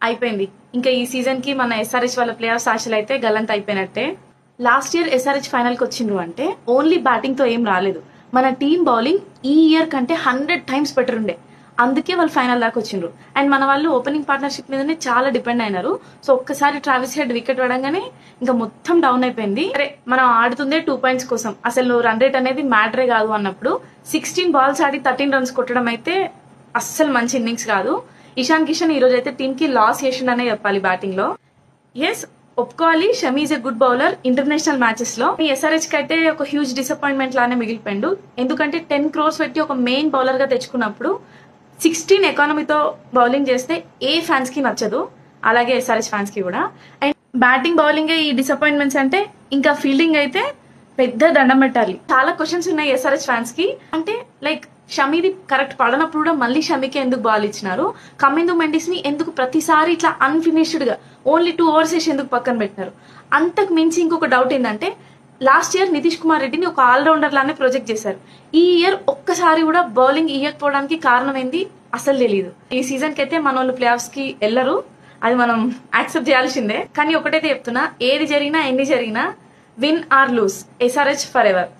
అయిపోయింది. ఇంకా ఈ సీజన్ కి మన ఎస్ఆర్హెచ్ వాళ్ళ ప్లే ఆఫ్స్ ఆశలు అయితే గల్లంత అయిపోయినట్టే. లాస్ట్ ఇయర్ ఎస్ఆర్హెచ్ ఫైనల్ కి వచ్చిండ్రు అంటే ఓన్లీ బ్యాటింగ్ తో ఏం రాలేదు. మన టీమ్ బౌలింగ్ ఈ ఇయర్ కంటే 100 times బెటర్ ఉండే. అందుకే వాళ్ళు ఫైనల్ దాకా వచ్చిండ్రు. అండ్ మన వాళ్ళు ఓపెనింగ్ పార్ట్నర్షిప్ మీదనే చాలా డిపెండ్ అయినారు. సో ఒక్కసారి ట్రావిస్ హెడ్ వికెట్ పడంగానే ఇంకా మొత్తం డౌన్ అయిపోయింది. అరే మనం ఆడుతుందే 2 points కోసం, అసలు రన్ రేట్ అనేది మ్యాటరే కాదు అన్నప్పుడు 16 balls ఆడి 13 runs కొట్టడం అయితే అస్సలు మంచి ఇన్నింగ్స్ కాదు. ఇషాన్ కిషన్ ఈ రోజు అయితే టీమ్ కి లాస్ చేసిండనే చెప్పాలి బ్యాటింగ్ లో. ఎస్, ఒప్పుకోవాలి, Shami is a good bowler international matches లో. ఈ ఎస్ఆర్హెచ్ కి అయితే ఒక హ్యూజ్ డిసప్పాయింట్మెంట్ లానే మిగిలిపోయిండు. ఎందుకంటే 10 crores పెట్టి ఒక మెయిన్ బౌలర్ గా తెచ్చుకున్నప్పుడు 16 ఎకానమీతో బౌలింగ్ చేస్తే ఏ ఫ్యాన్స్ కి నచ్చదు, అలాగే ఎస్ఆర్హెచ్ ఫ్యాన్స్ కి కూడా. అండ్ బ్యాటింగ్ బౌలింగ్ ఈ డిసప్పాయింట్మెంట్స్ అంటే ఇంకా ఫీల్డింగ్ అయితే పెద్ద దండం పెట్టాలి. చాలా క్వశ్చన్స్ ఉన్నాయి ఎస్ఆర్హెచ్ ఫ్యాన్స్ కి. అంటే లైక్ షమీది కరెక్ట్ పడనప్పుడు కూడా మళ్ళీ షమీకి ఎందుకు బాల్ ఇచ్చినారు, కమిందు మెండిస్ ని ఎందుకు ప్రతిసారి ఇట్లా అన్ఫినిష్డ్ గా ఓన్లీ 2 overs వేసి ఎందుకు పక్కన పెట్టినారు. అంతకు మించి ఇంకొక డౌట్ ఏంటంటే లాస్ట్ ఇయర్ నితీష్ కుమార్ రెడ్డిని ఒక ఆల్రౌండర్ లానే ప్రొజెక్ట్ చేశారు. ఈ ఇయర్ ఒక్కసారి కూడా బౌలింగ్ ఇవ్వకపోవడానికి కారణం ఏంది అసలు తెలియదు. ఈ సీజన్ కి అయితే మన వాళ్ళు ప్లే ఆఫ్స్ కి వెళ్లరు, అది మనం యాక్సెప్ట్ చేయాల్సిందే. కానీ ఒకటైతే చెప్తున్నా, ఏది జరిగినా ఎన్ని జరిగినా win or lose SRH for ever.